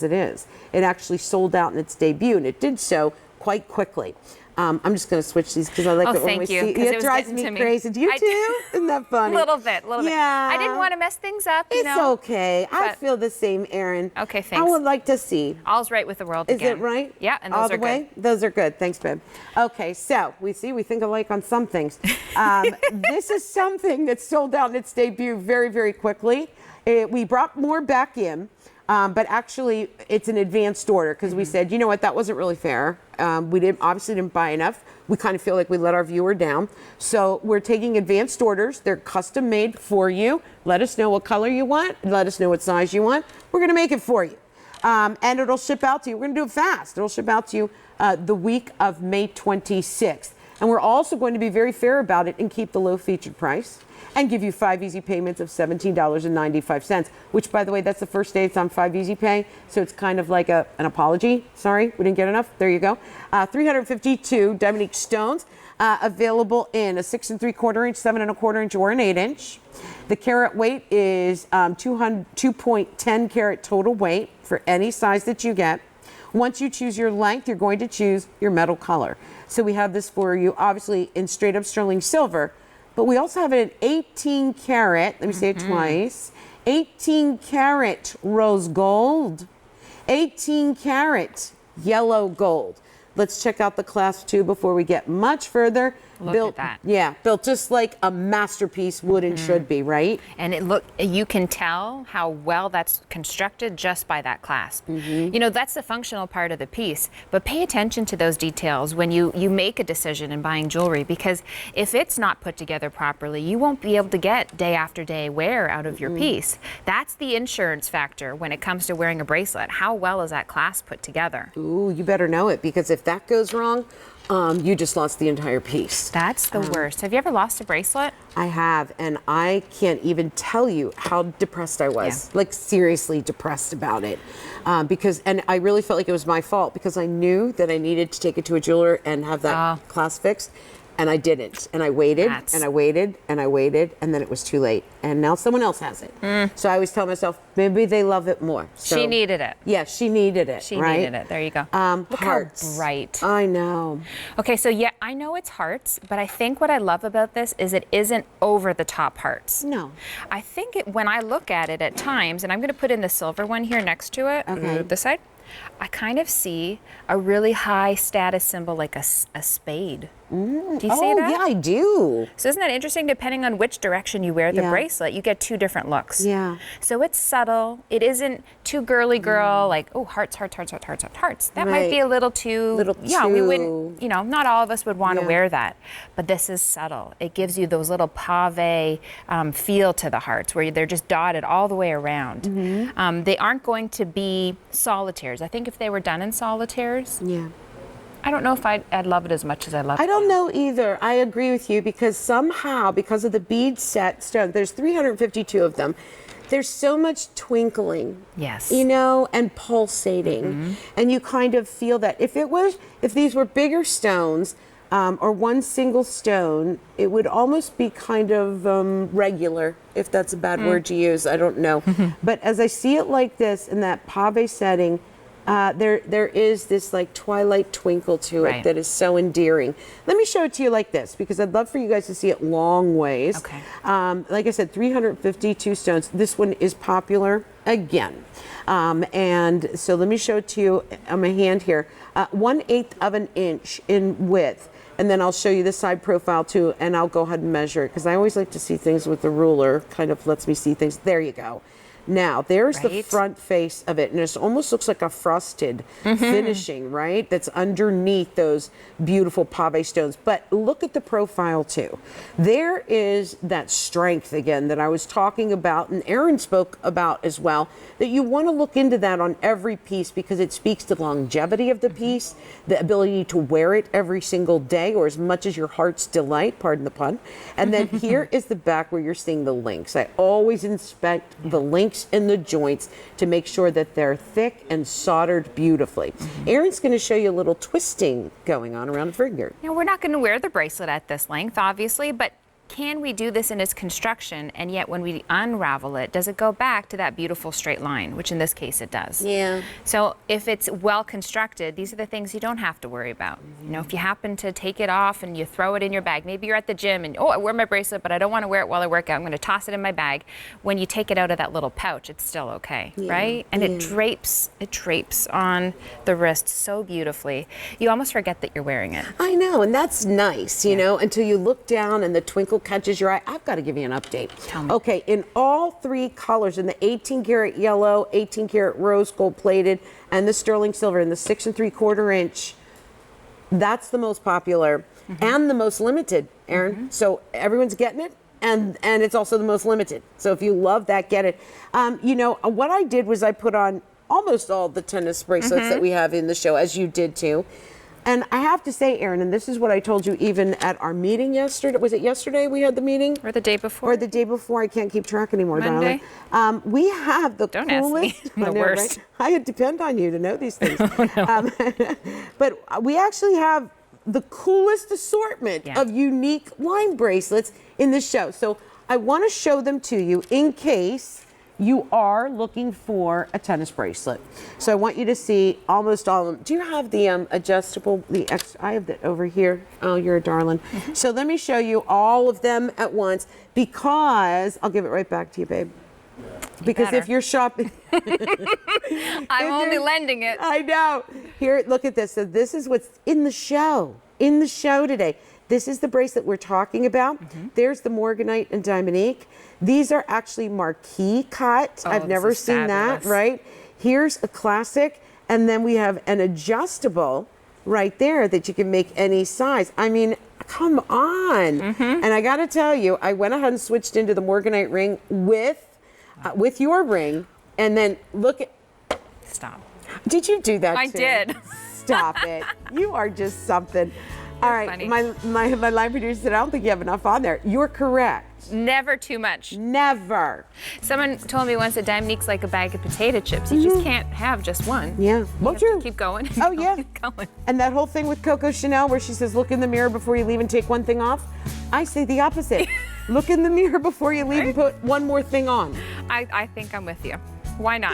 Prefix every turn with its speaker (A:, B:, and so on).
A: it is. It actually sold out in its debut, and it did so quite quickly. I'm just going to switch these because I like it when we see it. It drives me crazy. Do you too? Isn't that funny?
B: A little bit.
A: Yeah.
B: I didn't want to mess things up, you
A: it's
B: know.
A: okay. I feel the same, Erin.
B: Okay, thanks.
A: I would like to see.
B: All's right with the world
A: Is
B: again.
A: it right?
B: Yeah, and those
A: all
B: are
A: the way?
B: good.
A: Those are good. Thanks, babe. Okay, so we think alike on some things. This is something that sold out in its debut very, very quickly. We brought more back in. But actually, it's an advanced order because we said, you know what, that wasn't really fair. We obviously didn't buy enough. We kind of feel like we let our viewer down. So we're taking advanced orders. They're custom made for you. Let us know what color you want. Let us know what size you want. We're going to make it for you. And it'll ship out to you. We're going to do it fast. It'll ship out to you the week of May 26th. And we're also going to be very fair about it and keep the low featured price and give you 5 easy payments of $17.95, which, by the way, that's the first day it's on 5 Easy Pay. So it's kind of like an apology. Sorry, we didn't get enough. There you go. 352 Diamonique stones available in a 6 3/4 inch, 7 1/4 inch, or an 8 inch. The carat weight is 2.10 carat total weight for any size that you get. Once you choose your length, you're going to choose your metal color. So we have this for you, obviously, in straight up sterling silver. But we also have it in 18 karat, let me say it twice, 18 karat rose gold, 18 karat yellow gold. Let's check out the clasp too before we get much further.
B: Look at that.
A: Yeah, built just like a masterpiece would and should be, right?
B: And you can tell how well that's constructed just by that clasp. You know, that's the functional part of the piece, but pay attention to those details when you make a decision in buying jewelry, because if it's not put together properly, you won't be able to get day after day wear out of your piece. That's the insurance factor when it comes to wearing a bracelet. How well is that clasp put together?
A: Ooh, you better know it, because if that goes wrong, you just lost the entire piece.
B: That's the worst. Have you ever lost a bracelet?
A: I have, and I can't even tell you how depressed I was. Yeah. Like, seriously depressed about it. And I really felt like it was my fault, because I knew that I needed to take it to a jeweler and have that clasp fixed. And I didn't. And I waited, and I waited, and I waited, and then it was too late. And now someone else has it. So I always tell myself, maybe they love it more. So,
B: she needed it.
A: Yeah, she needed it.
B: She needed it. There you go. Look
A: hearts.
B: how bright.
A: I know.
B: Okay, so yeah, I know it's hearts, but I think what I love about this is it isn't over the top hearts.
A: No.
B: I think when I look at it at times, and I'm going to put in the silver one here next to it, this side, I kind of see a really high status symbol like a spade. Do you see that?
A: Oh, yeah, I do.
B: So isn't that interesting? Depending on which direction you wear the bracelet, you get 2 different looks.
A: Yeah.
B: So it's subtle. It isn't too girly girl, like, oh, hearts, hearts, hearts, hearts, hearts, hearts. That might be a little too, we wouldn't, you know, not all of us would want to wear that. But this is subtle. It gives you those little pave feel to the hearts, where they're just dotted all the way around. They aren't going to be solitaires. I think if they were done in solitaires, I don't know if I'd love it as much as I love it.
A: I don't know either. I agree with you, because somehow, because of the bead set stone, there's 352 of them. There's so much twinkling.
B: Yes.
A: You know, and pulsating. And you kind of feel that. If these were bigger stones, or one single stone, it would almost be kind of regular, if that's a bad word to use. I don't know. But as I see it like this, in that pave setting, there is this like twilight twinkle to it that is so endearing. Let me show it to you like this, because I'd love for you guys to see it long ways. Okay. Like I said, 352 stones. This one is popular again. And so let me show it to you on my hand here. 1/8 of an inch in width. And then I'll show you the side profile too, and I'll go ahead and measure it, because I always like to see things with the ruler. Kind of lets me see things. There you go. Now, there's the front face of it, and it almost looks like a frosted finishing, right? That's underneath those beautiful pave stones. But look at the profile, too. There is that strength, again, that I was talking about, and Erin spoke about as well, that you want to look into that on every piece, because it speaks to the longevity of the piece, the ability to wear it every single day, or as much as your heart's delight, pardon the pun. And then here is the back where you're seeing the links. I always inspect the links in the joints to make sure that they're thick and soldered beautifully. Erin's going to show you a little twisting going on around the finger.
B: Now, we're not going to wear the bracelet at this length, obviously, but can we do this in its construction, and yet when we unravel it, does it go back to that beautiful straight line, which in this case it does.
A: Yeah.
B: So if it's well constructed, these are the things you don't have to worry about. You know, if you happen to take it off and you throw it in your bag, maybe you're at the gym and, oh, I wear my bracelet, but I don't want to wear it while I work out. I'm going to toss it in my bag. When you take it out of that little pouch, it's still okay, right? And it drapes on the wrist so beautifully. You almost forget that you're wearing it.
A: I know, and that's nice, you know, until you look down and the twinkle catches your eye. I've got to give you an update.
B: Tell me.
A: Okay, in all 3 colors, in the 18 karat yellow, 18 karat rose gold plated, and the sterling silver in the 6 3/4 inch, that's the most popular and the most limited, Erin. So everyone's getting it. And it's also the most limited. So if you love that, get it. You know, what I did was I put on almost all the tennis bracelets that we have in the show, as you did too. And I have to say, Erin, and this is what I told you even at our meeting yesterday. Was it yesterday we had the meeting?
B: Or the day before?
A: Or the day before. I can't keep track anymore,
B: Monday?
A: darling. We have the
B: Don't
A: coolest.
B: ask me. The worst.
A: Right? I depend on you to know these things.
B: Oh, no.
A: But we actually have the coolest assortment of unique line bracelets in the show. So I want to show them to you in case you are looking for a tennis bracelet. So I want you to see almost all of them. Do you have the adjustable, I have that over here. Oh, you're a darling. So let me show you all of them at once, because I'll give it right back to you, babe. Because if you're shopping,
B: I'm only lending it.
A: I know. Here, look at this. So this is what's in the show. In the show today. This is the bracelet we're talking about. There's the Morganite and Diamonique. These are actually marquee cut.
B: Oh,
A: I've never seen that, right? Here's a classic, and then we have an adjustable right there that you can make any size. I mean, come on. And I got to tell you, I went ahead and switched into the Morganite ring with your ring, and then look at.
B: Stop.
A: Did you do that?
B: I did.
A: Stop it. You are just something. All right,
B: funny.
A: my line producer said, I don't think you have enough on there. You're correct.
B: Never too much.
A: Never.
B: Someone told me once that Diamonique's like a bag of potato chips. You just can't have just one.
A: Yeah. Well, true.
B: Keep going.
A: Oh, yeah.
B: Keep going.
A: And that whole thing with Coco Chanel where she says, look in the mirror before you leave and take one thing off. I say the opposite. Look in the mirror before you leave and put one more thing on.
B: I think I'm with you. Why not?